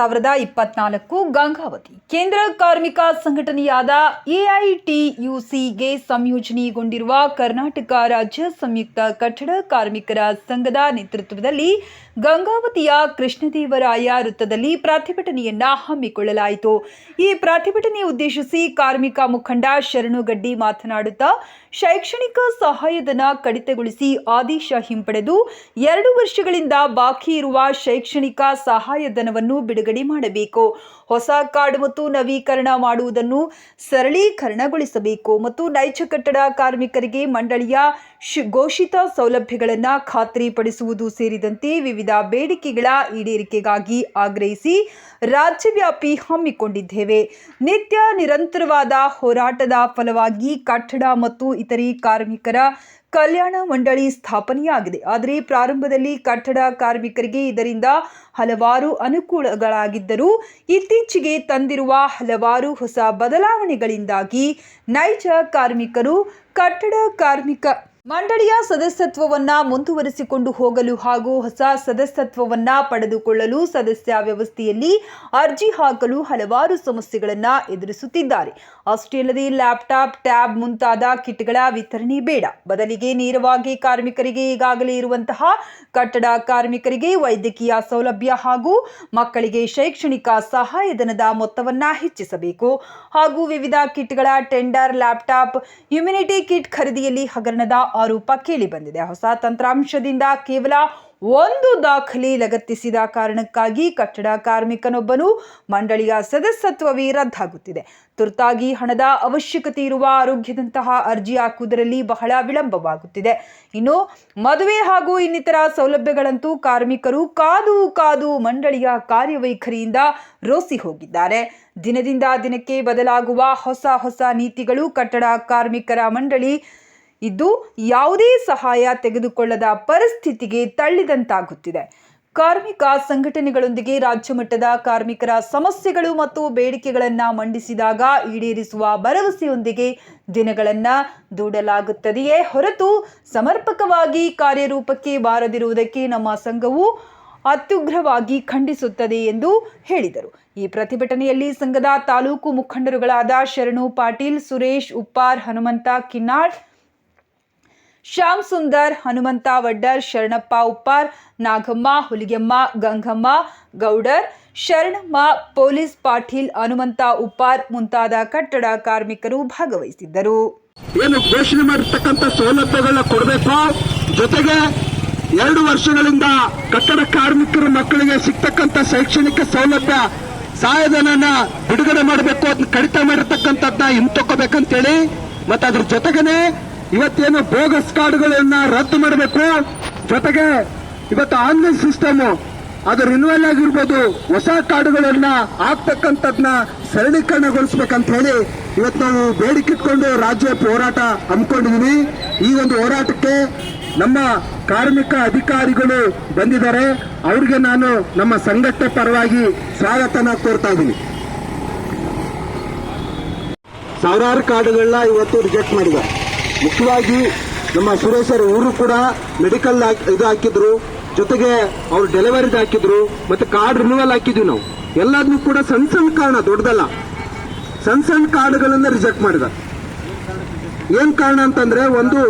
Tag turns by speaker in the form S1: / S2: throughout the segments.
S1: 2024 ಗಂಗಾವತಿ ಕೇಂದ್ರ ಕಾರ್ಮಿಕ ಸಂಘಟನೆಯಾದ ಎಐಟಿಯುಸಿಗೆ ಸಂಯೋಜನೆಗೊಂಡಿರುವ ಕರ್ನಾಟಕ ರಾಜ್ಯ ಸಂಯುಕ್ತ ಕಟ್ಟಡ ಕಾರ್ಮಿಕರ ಸಂಘದ ನೇತೃತ್ವದಲ್ಲಿ ಗಂಗಾವತಿಯ ಕೃಷ್ಣದೇವರಾಯ ವೃತ್ತದಲ್ಲಿ ಪ್ರತಿಭಟನೆಯನ್ನ ಹಮ್ಮಿಕೊಳ್ಳಲಾಯಿತು. ಈ ಪ್ರತಿಭಟನೆ ಉದ್ದೇಶಿಸಿ ಕಾರ್ಮಿಕ ಮುಖಂಡ ಶರಣುಗಡ್ಡಿ ಮಾತನಾಡುತ್ತಾ, ಶೈಕ್ಷಣಿಕ ಸಹಾಯಧನ ಕಡಿತಗೊಳಿಸಿ ಆದೇಶ ಹಿಂಪಡೆದು 2 ವರ್ಷಗಳಿಂದ ಬಾಕಿ ಇರುವ ಶೈಕ್ಷಣಿಕ ಸಹಾಯಧನವನ್ನು ಬಿಡುಗಡೆ ಮಾಡಬೇಕು. ಹೊಸ ಕಾರ್ಡ್ ಮತ್ತು ನವೀಕರಣ ಮಾಡುವುದನ್ನು ಸರಳೀಕರಣಗೊಳಿಸಬೇಕು ಮತ್ತು ನೈಜ ಕಟ್ಟಡ ಕಾರ್ಮಿಕರಿಗೆ ಮಂಡಳಿಯ ಘೋಷಿತ ಸೌಲಭ್ಯಗಳನ್ನು ಖಾತ್ರಿಪಡಿಸುವುದು ಸೇರಿದಂತೆ ವಿವಿಧ ಬೇಡಿಕೆಗಳ ಈಡೇರಿಕೆಗಾಗಿ ಆಗ್ರಹಿಸಿ ರಾಜ್ಯವ್ಯಾಪಿ ಹಮ್ಮಿಕೊಂಡಿದ್ದೇವೆ. ನಿತ್ಯ ನಿರಂತರವಾದ ಹೋರಾಟದ ಫಲವಾಗಿ ಕಟ್ಟಡ ಮತ್ತು ಇತರೆ ಕಾರ್ಮಿಕರ ಕಲ್ಯಾಣ ಮಂಡಳಿ ಸ್ಥಾಪನೆಯಾಗಿದೆ. ಆದರೆ ಪ್ರಾರಂಭದಲ್ಲಿ ಕಟ್ಟಡ ಕಾರ್ಮಿಕರಿಗೆ ಇದರಿಂದ ಹಲವಾರು ಅನುಕೂಲಗಳಾಗಿದ್ದರೂ ಇತ್ತೀಚೆಗೆ ತಂದಿರುವ ಹಲವಾರು ಹೊಸ ಬದಲಾವಣೆಗಳಿಂದಾಗಿ ನೈಜ ಕಾರ್ಮಿಕರು ಕಟ್ಟಡ ಕಾರ್ಮಿಕ ಮಂಡಳಿಯ ಸದಸ್ಯತ್ವವನ್ನ ಮುಂದುವರಿಸಿಕೊಂಡು ಹೋಗಲು ಹಾಗೂ ಹೊಸ ಸದಸ್ಯತ್ವವನ್ನ ಪಡೆದುಕೊಳ್ಳಲು ಸದಸ್ಯ ವ್ಯವಸ್ಥೆಯಲ್ಲಿ ಅರ್ಜಿ ಹಾಕಲು ಹಲವಾರು ಸಮಸ್ಯೆಗಳನ್ನ ಎದುರಿಸುತ್ತಿದ್ದಾರೆ. ಅಷ್ಟೇ ಅಲ್ಲದೆ ಲ್ಯಾಪ್ಟಾಪ್, ಟ್ಯಾಬ್ ಮುಂತಾದ ಕಿಟ್ಗಳ ವಿತರಣೆ ಬೇಡ. ಬದಲಿಗೆ ನೇರವಾಗಿ ಕಾರ್ಮಿಕರಿಗೆ ಈಗಾಗಲೇ ಇರುವಂತಹ ಕಟ್ಟಡ ಕಾರ್ಮಿಕರಿಗೆ ವೈದ್ಯಕೀಯ ಸೌಲಭ್ಯ ಹಾಗೂ ಮಕ್ಕಳಿಗೆ ಶೈಕ್ಷಣಿಕ ಸಹಾಯಧನದ ಮೊತ್ತವನ್ನ ಹೆಚ್ಚಿಸಬೇಕು ಹಾಗೂ ವಿವಿಧ ಕಿಟ್ಗಳ ಟೆಂಡರ್, ಲ್ಯಾಪ್ಟಾಪ್, ಇಮ್ಯುನಿಟಿ ಕಿಟ್ ಖರೀದಿಯಲ್ಲಿ ಹಗರಣದ ಆರೋಪ ಕೇಳಿ ಬಂದಿದೆ. ಹೊಸ ತಂತ್ರಾಂಶದಿಂದ ಕೇವಲ 1 ದಾಖಲೆ ಲಗತ್ತಿಸಿದ ಕಾರಣಕ್ಕಾಗಿ ಕಟ್ಟಡ ಕಾರ್ಮಿಕನೊಬ್ಬನು ಮಂಡಳಿಯ ಸದಸ್ಯತ್ವವೇ ರದ್ದಾಗುತ್ತಿದೆ. ತುರ್ತಾಗಿ ಹಣದ ಅವಶ್ಯಕತೆ ಇರುವ ಆರೋಗ್ಯದಂತಹ ಅರ್ಜಿ ಹಾಕುವುದರಲ್ಲಿ ಬಹಳ ವಿಳಂಬವಾಗುತ್ತಿದೆ. ಇನ್ನು ಮದುವೆ ಹಾಗೂ ಇನ್ನಿತರ ಸೌಲಭ್ಯಗಳಂತೂ ಕಾರ್ಮಿಕರು ಕಾದು ಮಂಡಳಿಯ ಕಾರ್ಯವೈಖರಿಯಿಂದ ರೋಸಿ ಹೋಗಿದ್ದಾರೆ. ದಿನದಿಂದ ದಿನಕ್ಕೆ ಬದಲಾಗುವ ಹೊಸ ನೀತಿಗಳು ಕಟ್ಟಡ ಕಾರ್ಮಿಕರ ಮಂಡಳಿ ಇದ್ದು ಯಾವುದೇ ಸಹಾಯ ತೆಗೆದುಕೊಳ್ಳದ ಪರಿಸ್ಥಿತಿಗೆ ತಳ್ಳಿದಂತಾಗುತ್ತಿದೆ. ಕಾರ್ಮಿಕ ಸಂಘಟನೆಗಳೊಂದಿಗೆ ರಾಜ್ಯ ಮಟ್ಟದ ಕಾರ್ಮಿಕರ ಸಮಸ್ಯೆಗಳು ಮತ್ತು ಬೇಡಿಕೆಗಳನ್ನು ಮಂಡಿಸಿದಾಗ ಈಡೇರಿಸುವ ಭರವಸೆಯೊಂದಿಗೆ ದಿನಗಳನ್ನು ದೂಡಲಾಗುತ್ತದೆಯೇ ಹೊರತು ಸಮರ್ಪಕವಾಗಿ ಕಾರ್ಯರೂಪಕ್ಕೆ ಬಾರದಿರುವುದಕ್ಕೆ ನಮ್ಮ ಸಂಘವು ಅತ್ಯುಗ್ರವಾಗಿ ಖಂಡಿಸುತ್ತದೆ ಎಂದು ಹೇಳಿದರು. ಈ ಪ್ರತಿಭಟನೆಯಲ್ಲಿ ಸಂಘದ ತಾಲೂಕು ಮುಖಂಡರುಗಳಾದ ಶರಣು ಪಾಟೀಲ್, ಸುರೇಶ್ ಉಪ್ಪಾರ್, ಹನುಮಂತ ಕಿನ್ನಾಳ್, ಶ್ಯಾಮ್ ಸುಂದರ್, ಹನುಮಂತ ವಡ್ಡರ್, ಶರಣಪ್ಪ ಉಪ್ಪಾರ್, ನಾಗಮ್ಮ, ಹುಲಿಗೆಮ್ಮ, ಗಂಗಮ್ಮ ಗೌಡರ್, ಶರಣಮ್ಮ, ಪೊಲೀಸ್ ಪಾಟೀಲ್, ಹನುಮಂತ ಉಪ್ಪಾರ್ ಮುಂತಾದ ಕಟ್ಟಡ ಕಾರ್ಮಿಕರು ಭಾಗವಹಿಸಿದ್ದರು.
S2: ಏನು ಘೋಷಣೆ ಮಾಡಿರ್ತಕ್ಕಂಥ ಸೌಲಭ್ಯಗಳನ್ನ ಕೊಡಬೇಕು, ಜೊತೆಗೆ 2 ವರ್ಷಗಳಿಂದ ಕಟ್ಟಡ ಕಾರ್ಮಿಕರ ಮಕ್ಕಳಿಗೆ ಸಿಗ್ತಕ್ಕಂಥ ಶೈಕ್ಷಣಿಕ ಸೌಲಭ್ಯ ಸಹಾಯಧನನ ಬಿಡುಗಡೆ ಮಾಡಬೇಕು, ಅದನ್ನ ಕಡಿತ ಮಾಡಿರ್ತಕ್ಕಂಥದ್ದನ್ನ ಹಿಂತಕೋಬೇಕಂತೇಳಿ, ಮತ್ತೆ ಅದ್ರ ಜೊತೆಗೇನೆ ಇವತ್ತೇನು ಬೋಗಸ್ ಕಾರ್ಡ್ಗಳನ್ನ ರದ್ದು ಮಾಡಬೇಕು, ಜೊತೆಗೆ ಇವತ್ತು ಆನ್ಲೈನ್ ಸಿಸ್ಟಮ್ ಅದು ರಿನ್ಯೂವಲ್ ಆಗಿರ್ಬೋದು, ಹೊಸ ಕಾರ್ಡ್ಗಳನ್ನ ಹಾಕ್ತಕ್ಕಂಥದ್ನ ಸರಳೀಕರಣಗೊಳಿಸಬೇಕಂತ ಹೇಳಿ ಇವತ್ತು ನಾವು ಬೇಡಿಕೆ ಇಟ್ಕೊಂಡು ರಾಜ್ಯ ಹೋರಾಟ ಹಮ್ಮಿಕೊಂಡಿದ್ದೀವಿ. ಈ ಒಂದು ಹೋರಾಟಕ್ಕೆ ನಮ್ಮ ಕಾರ್ಮಿಕ ಅಧಿಕಾರಿಗಳು ಬಂದಿದ್ದಾರೆ. ಅವ್ರಿಗೆ ನಾನು ನಮ್ಮ ಸಂಘಟನೆ ಪರವಾಗಿ ಸ್ವಾಗತನ ಕೋರ್ತಾ ಇದ್ದೀನಿ. ಸಾವಿರಾರು ಕಾರ್ಡ್ಗಳನ್ನ ಇವತ್ತು ರಿಜೆಕ್ಟ್ ಮಾಡಿದ್ದಾರೆ. ಮುಖ್ಯವಾಗಿ ನಮ್ಮ ಸುರೇಶರು ಇವರು ಕೂಡ ಮೆಡಿಕಲ್ ಇದು ಹಾಕಿದ್ರು, ಜೊತೆಗೆ ಅವ್ರು ಡೆಲಿವರಿದು ಹಾಕಿದ್ರು, ಮತ್ತೆ ಕಾರ್ಡ್ ರಿನ್ಯೂವಲ್ ಹಾಕಿದ್ವಿ ನಾವು. ಎಲ್ಲದನ್ನೂ ಕೂಡ ಸಣ್ಣ ಕಾರಣ, ದೊಡ್ಡದಲ್ಲ, ಸಣ್ಣ ಕಾರ್ಡ್ಗಳನ್ನ ರಿಜೆಕ್ಟ್ ಮಾಡಿದ್ದಾರೆ. ಏನ್ ಕಾರಣ ಅಂತಂದ್ರೆ, ಒಂದು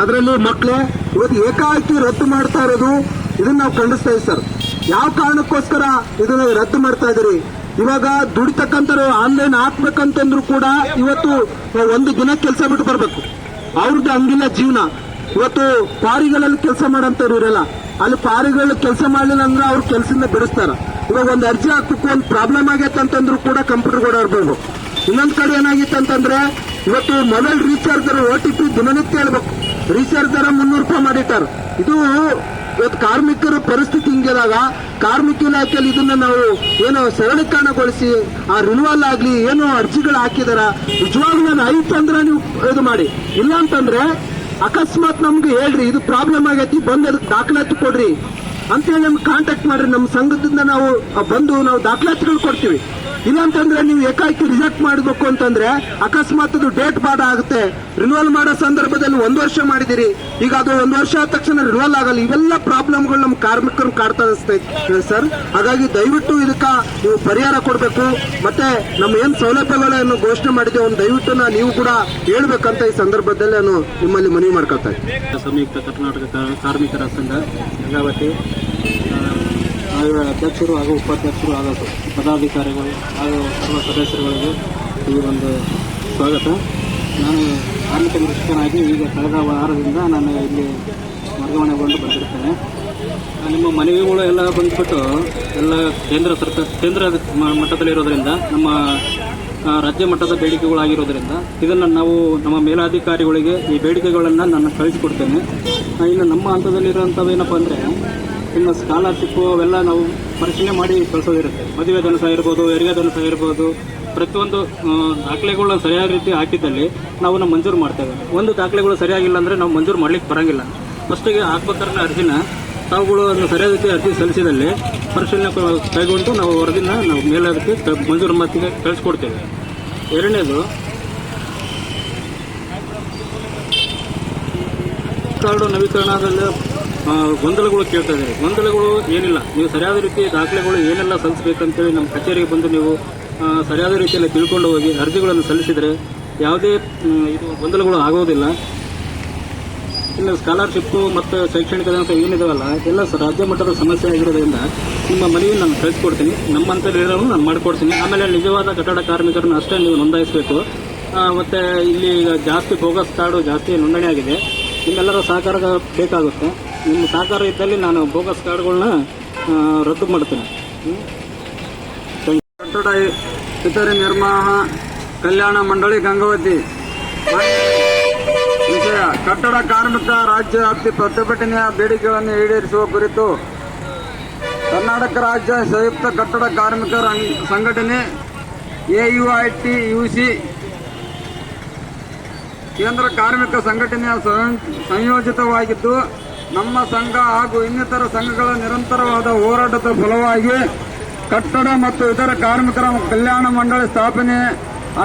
S2: ಅದರಲ್ಲಿ ಮಕ್ಕಳು ಇವತ್ತು ಏಕಾಏಕಿ ರದ್ದು ಮಾಡ್ತಾ ಇರೋದು, ಇದನ್ನ ನಾವು ಖಂಡಿಸ್ತಾ ಇದ್ದೀವಿ ಸರ್. ಯಾವ ಕಾರಣಕ್ಕೋಸ್ಕರ ಇದನ್ನ ರದ್ದು ಮಾಡ್ತಾ ಇದ್ದೀರಿ? ಇವಾಗ ದುಡಿತಕ್ಕಂಥವ್ರು ಆನ್ಲೈನ್ ಹಾಕ್ಬೇಕಂತಂದ್ರು ಕೂಡ ಇವತ್ತು 1 ದಿನ ಕೆಲಸ ಬಿಟ್ಟು ಬರ್ಬೇಕು. ಅವ್ರದ್ದು ಹಂಗಿಲ್ಲ ಜೀವನ. ಇವತ್ತು ಪಾರಿಗಳಲ್ಲಿ ಕೆಲಸ ಮಾಡಂತವ್ರು ಇರಲ್ಲ, ಅಲ್ಲಿ ಪಾರಿಗಳು ಕೆಲಸ ಮಾಡಲಿಲ್ಲ ಅಂದ್ರೆ ಅವ್ರ ಕೆಲಸದಿಂದ ಬಿಡಿಸ್ತಾರ. ಇವಾಗ ಒಂದು ಅರ್ಜಿ ಹಾಕ್ಬೇಕು, ಒಂದು ಪ್ರಾಬ್ಲಮ್ ಆಗೈತೆ ಅಂತಂದ್ರು ಕೂಡ ಕಂಪ್ಯೂಟರ್ ಕೂಡ ಇರ್ಬೋದು. ಇನ್ನೊಂದ್ ಕಡೆ ಏನಾಗಿತ್ತು ಅಂತಂದ್ರೆ, ಇವತ್ತು ಮೊಬೈಲ್ ರೀಚಾರ್ಜ್ ದರ OTP ದಿನನಿತ್ಯ ಹೇಳ್ಬೇಕು, ರೀಚಾರ್ಜ್ ದರ 300 ರೂಪಾಯಿ ಮಾಡಿಟ್ಟಾರ. ಇದು ಇವತ್ತು ಕಾರ್ಮಿಕರ ಪರಿಸ್ಥಿತಿ ಹಿಂಗಿದಾಗ ಕಾರ್ಮಿಕ ಇಲಾಖೆಯಲ್ಲಿ ಇದನ್ನ ನಾವು ಏನೋ ಸರಳೀಕರಣಗೊಳಿಸಿ ಆ ರಿನ್ಯೂವಲ್ ಆಗ್ಲಿ ಏನೋ ಅರ್ಜಿಗಳು ಹಾಕಿದಾರ, ನಿಜವಾಗ್ಲೂ ಐತೆ ಅಂದ್ರೆ ನೀವು ಇದು ಮಾಡಿ. ಇಲ್ಲ ಅಂತಂದ್ರೆ ಅಕಸ್ಮಾತ್ ನಮ್ಗೆ ಹೇಳ್ರಿ ಇದು ಪ್ರಾಬ್ಲಮ್ ಆಗೈತಿ, ಬಂದು ಅದಕ್ಕೆ ದಾಖಲಾತಿ ಕೊಡ್ರಿ ಅಂತೇಳಿ ನಮ್ಗೆ ಕಾಂಟ್ಯಾಕ್ಟ್ ಮಾಡ್ರಿ. ನಮ್ಮ ಸಂಘದಿಂದ ನಾವು ಬಂದು ನಾವು ದಾಖಲಾತಿಗಳು ಕೊಡ್ತೀವಿ. ಇಲ್ಲಾಂತಂದ್ರೆ ನೀವು ಏಕಾಏಕಿ ರಿಜೆಕ್ಟ್ ಮಾಡಬೇಕು ಅಂತಂದ್ರೆ ಅಕಸ್ಮಾತ್ ಅದು ಡೇಟ್ ಬಾಡ ಆಗುತ್ತೆ. ರಿನ್ಯೂವಲ್ ಮಾಡೋ ಸಂದರ್ಭದಲ್ಲಿ 1 ವರ್ಷ ಮಾಡಿದಿರಿ, ಈಗ ಅದು 1 ವರ್ಷ ಆದ ತಕ್ಷಣ ರಿನ್ಯೂವಲ್ ಆಗಲ್ಲ. ಇವೆಲ್ಲ ಪ್ರಾಬ್ಲಮ್ಗಳು ನಮ್ಮ ಕಾರ್ಮಿಕರು ಕಾಡ್ತಾ ಇದೆ ಸರ್. ಹಾಗಾಗಿ ದಯವಿಟ್ಟು ಇದಕ್ಕ ನೀವು ಪರಿಹಾರ ಕೊಡಬೇಕು. ಮತ್ತೆ ನಮ್ಮ ಏನ್ ಸೌಲಭ್ಯಗಳನ್ನು ಘೋಷಣೆ ಮಾಡಿದ್ದೇವೆ ಒಂದು ದಯವಿಟ್ಟು ನೀವು ಕೂಡ ಹೇಳ್ಬೇಕಂತ ಈ ಸಂದರ್ಭದಲ್ಲಿ ನಾನು ನಿಮ್ಮಲ್ಲಿ ಮನವಿ ಮಾಡ್ಕೊಳ್ತಾ ಇದ್ದೀನಿ.
S3: ಸಂಯುಕ್ತ ಕರ್ನಾಟಕ ಕಾರ್ಮಿಕರ ಸಂಘ ಗಂಗಾವತಿ ಅಧ್ಯಕ್ಷರು ಹಾಗೂ ಉಪಾಧ್ಯಕ್ಷರು ಹಾಗೂ ಪದಾಧಿಕಾರಿಗಳು ಹಾಗೂ ಸರ್ವ ಸದಸ್ಯರುಗಳಿಗೆ ಈ ಒಂದು ಸ್ವಾಗತ. ನಾನು ಕಾರ್ಮಿಕ ನಿರೀಕ್ಷಕನಾಗಿ ಈಗ ಕಳೆದ ವಾರದಿಂದ ನಾನು ಇಲ್ಲಿ ವರ್ಗಾವಣೆಗೊಂಡು ಬಂದಿರ್ತೇನೆ. ನಿಮ್ಮ ಮನವಿಗಳು ಎಲ್ಲ ಬಂದ್ಬಿಟ್ಟು ಎಲ್ಲ ಕೇಂದ್ರ ಮಟ್ಟದಲ್ಲಿರೋದ್ರಿಂದ ನಮ್ಮ ರಾಜ್ಯ ಮಟ್ಟದ ಬೇಡಿಕೆಗಳಾಗಿರೋದ್ರಿಂದ ಇದನ್ನು ನಾವು ನಮ್ಮ ಮೇಲಾಧಿಕಾರಿಗಳಿಗೆ ಈ ಬೇಡಿಕೆಗಳನ್ನು ನಾನು ಕಳಿಸಿಕೊಡ್ತೇನೆ. ಇನ್ನು ನಮ್ಮ ಹಂತದಲ್ಲಿರುವಂಥವೇನಪ್ಪ ಅಂದರೆ ಇನ್ನು ಸ್ಕಾಲರ್ಶಿಪ್ಪು ಅವೆಲ್ಲ ನಾವು ಪರಿಶೀಲನೆ ಮಾಡಿ ಕಳಿಸೋದಿರುತ್ತೆ. ಮದುವೆ ಧನಸ ಇರ್ಬೋದು, ಹೆರಿಗೆ ಧನಸ ಇರ್ಬೋದು, ಪ್ರತಿಯೊಂದು ದಾಖಲೆಗಳನ್ನ ಸರಿಯಾದ ರೀತಿ ಹಾಕಿದ್ದಲ್ಲಿ ನಾವು ಮಂಜೂರು ಮಾಡ್ತೇವೆ. ಒಂದು ದಾಖಲೆಗಳು ಸರಿಯಾಗಿಲ್ಲ ಅಂದರೆ ನಾವು ಮಂಜೂರು ಮಾಡ್ಲಿಕ್ಕೆ ಬರೋಂಗಿಲ್ಲ. ಫಸ್ಟಿಗೆ ಹಾಕ್ಬೇಕಾದ್ರೆ ಅರ್ಜಿನ ತಾವುಗಳು ಅದನ್ನು ಸರಿಯಾದ ರೀತಿ ಅರ್ಜಿ ಸಲ್ಲಿಸಿದಲ್ಲಿ ಪರಿಶೀಲನೆ ಕೈಗೊಂಡು ನಾವು ವರದಿನ ನಾವು ಮೇಲದಕ್ಕೆ ಮಂಜೂರು ಮಾತಿಗೆ ಕಳಿಸ್ಕೊಡ್ತೇವೆ. ಎರಡನೇದು ಕಾರ್ಡು ನವೀಕರಣದಲ್ಲಿ ಗೊಂದಲಗಳು ಕೇಳ್ತಾ ಇದ್ದಾರೆ. ಗೊಂದಲಗಳು ಏನಿಲ್ಲ, ನೀವು ಸರಿಯಾದ ರೀತಿ ದಾಖಲೆಗಳು ಏನೆಲ್ಲ ಸಲ್ಲಿಸಬೇಕಂತೇಳಿ ನಮ್ಮ ಕಚೇರಿಗೆ ಬಂದು ನೀವು ಸರಿಯಾದ ರೀತಿಯಲ್ಲಿ ತಿಳ್ಕೊಂಡು ಹೋಗಿ ಅರ್ಜಿಗಳನ್ನು ಸಲ್ಲಿಸಿದರೆ ಯಾವುದೇ ಇದು ಗೊಂದಲಗಳು ಆಗೋದಿಲ್ಲ. ಇನ್ನು ಸ್ಕಾಲರ್ಶಿಪ್ಪು ಮತ್ತು ಶೈಕ್ಷಣಿಕ ಧನ ಏನಿದಾವಲ್ಲ ಎಲ್ಲ ರಾಜ್ಯ ಮಟ್ಟದ ಸಮಸ್ಯೆ ಆಗಿರೋದ್ರಿಂದ ನಿಮ್ಮ ಮನವಿ ನಾನು ಕಳಿಸ್ಕೊಡ್ತೀನಿ. ನಮ್ಮಂತಲ್ಲಿರೋರು ನಾನು ಮಾಡಿಕೊಡ್ತೀನಿ. ಆಮೇಲೆ ನಿಜವಾದ ಕಟ್ಟಡ ಕಾರ್ಮಿಕರನ್ನು ಅಷ್ಟೇ ನೀವು ನೋಂದಾಯಿಸಬೇಕು. ಮತ್ತು ಇಲ್ಲಿ ಈಗ ಜಾಸ್ತಿ ಬೋಗಸ್ ಕಾರ್ಡು ಜಾಸ್ತಿ ನೋಂದಣಿ ಆಗಿದೆ. ನಿಮ್ಮೆಲ್ಲರ ಸಹಕಾರ ಬೇಕಾಗುತ್ತೆ. ನಿಮ್ಮ ಸಹಕಾರ ಇದ್ದಲ್ಲಿ ನಾನು ಬೋಗಸ್ ಕಾರ್ಡ್ಗಳನ್ನ ರದ್ದು ಮಾಡ್ತೇನೆ.
S4: ಕಟ್ಟಡ ಇತರೆ ನಿರ್ಮಾಣ ಕಲ್ಯಾಣ ಮಂಡಳಿ ಗಂಗಾವತಿ. ವಿಷಯ: ಕಟ್ಟಡ ಕಾರ್ಮಿಕ ರಾಜ್ಯ ವ್ಯಾಪ್ತಿ ಪ್ರತಿಭಟನೆಯ ಬೇಡಿಕೆಗಳನ್ನು ಈಡೇರಿಸುವ ಕುರಿತು ಕರ್ನಾಟಕ ರಾಜ್ಯ ಸಂಯುಕ್ತ ಕಟ್ಟಡ ಕಾರ್ಮಿಕರ ಸಂಘಟನೆ AUITUC ಕೇಂದ್ರ ಕಾರ್ಮಿಕ ಸಂಘಟನೆಯ ಸಂಯೋಜಿತವಾಗಿದ್ದು, ನಮ್ಮ ಸಂಘ ಹಾಗೂ ಇನ್ನಿತರ ಸಂಘಗಳ ನಿರಂತರವಾದ ಹೋರಾಟದ ಫಲವಾಗಿ ಕಟ್ಟಡ ಮತ್ತು ಇತರ ಕಾರ್ಮಿಕರ ಕಲ್ಯಾಣ ಮಂಡಳಿ ಸ್ಥಾಪನೆ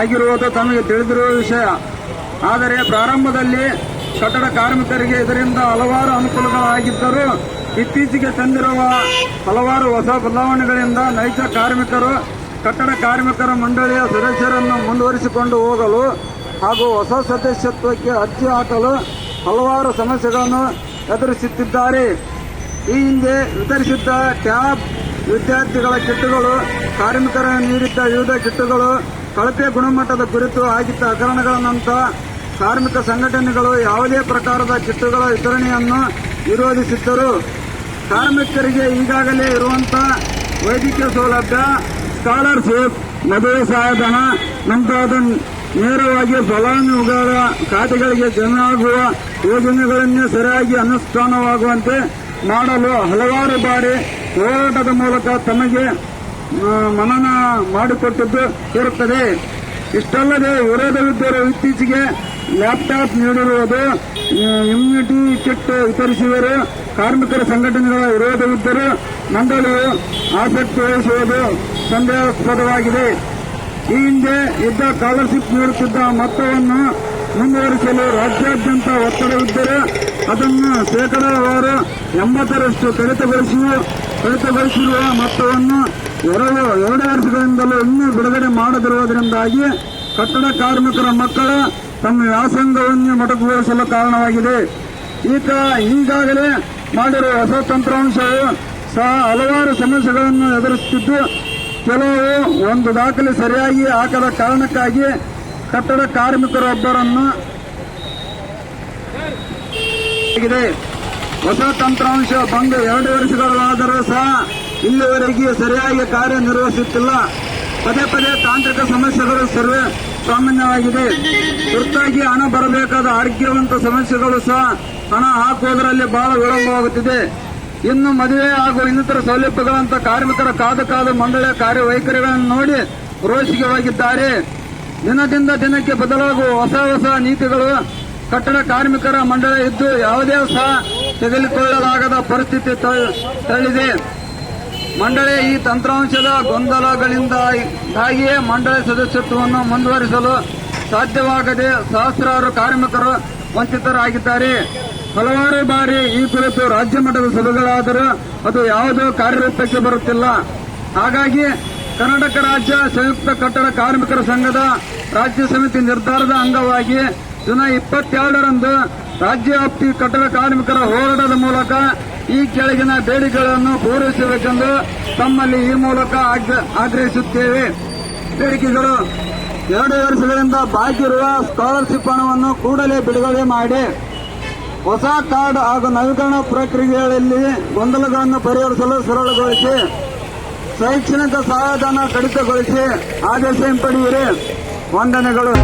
S4: ಆಗಿರುವುದು ತಮಗೆ ತಿಳಿದಿರುವ ವಿಷಯ. ಆದರೆ ಪ್ರಾರಂಭದಲ್ಲಿ ಕಟ್ಟಡ ಕಾರ್ಮಿಕರಿಗೆ ಇದರಿಂದ ಹಲವಾರು ಅನುಕೂಲಗಳಾಗಿದ್ದರೂ ಇತ್ತೀಚೆಗೆ ತಂದಿರುವ ಹಲವಾರು ಹೊಸ ಬದಲಾವಣೆಗಳಿಂದ ನೈಜ ಕಾರ್ಮಿಕರು ಕಟ್ಟಡ ಕಾರ್ಮಿಕರ ಮಂಡಳಿಯ ಸದಸ್ಯರನ್ನು ಮುಂದುವರಿಸಿಕೊಂಡು ಹೋಗಲು ಹಾಗೂ ಹೊಸ ಸದಸ್ಯತ್ವಕ್ಕೆ ಅರ್ಜಿ ಹಾಕಲು ಹಲವಾರು ಸಮಸ್ಯೆಗಳನ್ನು ಎದುರಿಸುತ್ತಿದ್ದಾರೆ. ಈ ಹಿಂದೆ ವಿತರಿಸಿದ್ದ ಟ್ಯಾಬ್, ವಿದ್ಯಾರ್ಥಿಗಳ ಕಿಟ್ಗಳು, ಕಾರ್ಮಿಕರ ನೀಡಿದ್ದ ವಿವಿಧ ಕಿಟ್ಗಳು, ಕಳಪೆ ಗುಣಮಟ್ಟದ ಕುರಿತು ಆಗಿದ್ದ ಹಗರಣಗಳ ನಂತರ ಕಾರ್ಮಿಕ ಸಂಘಟನೆಗಳು ಯಾವುದೇ ಪ್ರಕಾರದ ಕಿಟ್ಗಳ ವಿತರಣೆಯನ್ನು ವಿರೋಧಿಸಿದ್ದರು. ಕಾರ್ಮಿಕರಿಗೆ ಈಗಾಗಲೇ ಇರುವಂತಹ ವೈದ್ಯಕೀಯ ಸೌಲಭ್ಯ, ಸ್ಕಾಲರ್ಶಿಪ್, ಮದುವೆ ಸಹಾಯಧನ ನಂತರದ ನೇರವಾಗಿ ಫಲಾನುಭವಿಗಳ ಖಾತೆಗಳಿಗೆ ಜಮೆಯಾಗುವ ಯೋಜನೆಗಳನ್ನೇ ಸರಿಯಾಗಿ ಅನುಷ್ಠಾನವಾಗುವಂತೆ ಮಾಡಲು ಹಲವಾರು ಬಾರಿ ಹೋರಾಟದ ಮೂಲಕ ತಮಗೆ ಮನನ ಮಾಡಿಕೊಟ್ಟಿದ್ದು ಇರುತ್ತದೆ. ಇಷ್ಟಲ್ಲದೆ ವಿರೋಧವಿದ್ದರೂ ಇತ್ತೀಚೆಗೆ ಲ್ಯಾಪ್ಟಾಪ್ ನೀಡಿರುವುದು, ಇಮ್ಯುನಿಟಿ ಕಿಟ್ ವಿತರಿಸಿದರೂ ಕಾರ್ಮಿಕರ ಸಂಘಟನೆಗಳ ವಿರೋಧವಿದ್ದರೂ ಮಂಡಳಿಯು ಆಸಕ್ತಿ ವಹಿಸುವುದು ಸಂದೇಹಾಸ್ಪದವಾಗಿದೆ. ಈ ಹಿಂದೆ ಇದ್ದ ಸ್ಕಾಲರ್ಶಿಪ್ ನೀಡುತ್ತಿದ್ದ ಮೊತ್ತವನ್ನು ಮುಂದುವರಿಸಲು ರಾಜ್ಯಾದ್ಯಂತ ಒತ್ತಡವಿದ್ದರೆ ಅದನ್ನು ಶೇಕಡಾವಾರು 80ರಷ್ಟು ಕಡಿತಗೊಳಿಸಿರುವ ಮೊತ್ತವನ್ನು 2 ವರ್ಷಗಳಿಂದಲೂ ಇನ್ನೂ ಬಿಡುಗಡೆ ಮಾಡದಿರುವುದರಿಂದಾಗಿ ಕಟ್ಟಡ ಕಾರ್ಮಿಕರ ಮಕ್ಕಳ ತಮ್ಮ ವ್ಯಾಸಂಗವನ್ನೇ ಮೊಟಕುಗೊಳಿಸಲು ಕಾರಣವಾಗಿದೆ. ಈಗಾಗಲೇ ಮಾಡಿರುವ ಹೊಸ ತಂತ್ರಾಂಶವು ಸಹ ಹಲವಾರು ಸಮಸ್ಯೆಗಳನ್ನು ಎದುರಿಸುತ್ತಿದ್ದು, ಕೆಲವು ಒಂದು ದಾಖಲೆ ಸರಿಯಾಗಿ ಹಾಕದ ಕಾರಣಕ್ಕಾಗಿ ಕಟ್ಟಡ ಕಾರ್ಮಿಕರೊಬ್ಬರನ್ನು ಹೊಸ ತಂತ್ರಾಂಶ ಬಂದು 2 ವರ್ಷಗಳಾದರೂ ಸಹ ಇಲ್ಲಿವರೆಗೆ ಸರಿಯಾಗಿ ಕಾರ್ಯನಿರ್ವಹಿಸುತ್ತಿಲ್ಲ. ಪದೇ ಪದೇ ತಾಂತ್ರಿಕ ಸಮಸ್ಯೆಗಳು ಸರ್ವೇ ಸಾಮಾನ್ಯವಾಗಿದೆ. ತುರ್ತಾಗಿ ಹಣ ಬರಬೇಕಾದ ಆರೋಗ್ಯವಂತ ಸಮಸ್ಯೆಗಳು ಸಹ ಹಣ ಹಾಕುವುದರಲ್ಲಿ ಬಹಳ ವಿಳಂಬವಾಗುತ್ತಿದೆ. ಇನ್ನು ಮದುವೆ ಹಾಗೂ ಇನ್ನಿತರ ಸೌಲಭ್ಯಗಳಂತ ಕಾರ್ಮಿಕರ ಕಾದು ಮಂಡಳಿಯ ಕಾರ್ಯವೈಖರಿಗಳನ್ನು ನೋಡಿ ರೋಷಿಗೆ ಹೋಗಿದ್ದಾರೆ. ದಿನದಿಂದ ದಿನಕ್ಕೆ ಬದಲಾಗುವ ಹೊಸ ನೀತಿಗಳು ಕಟ್ಟಡ ಕಾರ್ಮಿಕರ ಮಂಡಳಿ ಇದ್ದು ಯಾವುದೇ ಸಹ ತೆಗೆದುಕೊಳ್ಳಲಾಗದ ಪರಿಸ್ಥಿತಿ ತಳ್ಳಿದೆ. ಮಂಡಳಿಯ ಈ ತಂತ್ರಾಂಶದ ಗೊಂದಲಗಳಿಂದಾಗಿಯೇ ಮಂಡಳಿ ಸದಸ್ಯತ್ವವನ್ನು ಮುಂದುವರಿಸಲು ಸಾಧ್ಯವಾಗದೆ ಸಹಸ್ರಾರು ಕಾರ್ಮಿಕರು ವಂಚಿತರಾಗಿದ್ದಾರೆ. ಹಲವಾರು ಬಾರಿ ಈ ಕುರಿತು ರಾಜ್ಯ ಮಟ್ಟದ ಸಭೆಗಳಾದರೂ ಅದು ಯಾವುದೂ ಕಾರ್ಯರೂಪಕ್ಕೆ ಬರುತ್ತಿಲ್ಲ. ಹಾಗಾಗಿ ಕರ್ನಾಟಕ ರಾಜ್ಯ ಸಂಯುಕ್ತ ಕಟ್ಟಡ ಕಾರ್ಮಿಕರ ಸಂಘದ ರಾಜ್ಯ ಸಮಿತಿ ನಿರ್ಧಾರದ ಅಂಗವಾಗಿ ಜುಲೈ 22ರಂದು ರಾಜ್ಯ ವ್ಯಾಪ್ತಿ ಕಟ್ಟಡ ಕಾರ್ಮಿಕರ ಹೋರಾಟದ ಮೂಲಕ ಈ ಕೆಳಗಿನ ಬೇಡಿಕೆಗಳನ್ನು ಪೂರೈಸಬೇಕೆಂದು ತಮ್ಮಲ್ಲಿ ಈ ಮೂಲಕ ಆಗ್ರಹಿಸುತ್ತೇವೆ. ಬೇಡಿಕೆಗಳು:
S2: 2 ವರ್ಷಗಳಿಂದ ಬಾಕಿ ಇರುವ ಸ್ಕಾಲರ್ಶಿಪ್ ಹಣವನ್ನು ಕೂಡಲೇ ಬಿಡುಗಡೆ ಮಾಡಿ, ಹೊಸ ಕಾರ್ಡ್ ಹಾಗೂ ನವೀಕರಣ ಪ್ರಕ್ರಿಯೆಗಳಲ್ಲಿ ಗೊಂದಲಗಳನ್ನು ಪರಿಹರಿಸಲು ಸರಳಗೊಳಿಸಿ, ಶೈಕ್ಷಣಿಕ ಸಹಾಯಧನ ಕಡಿತಗೊಳಿಸಿ ಆದೇಶ ಹಿಂಪಡೆಯಿರಿ. ವಂದನೆಗಳು.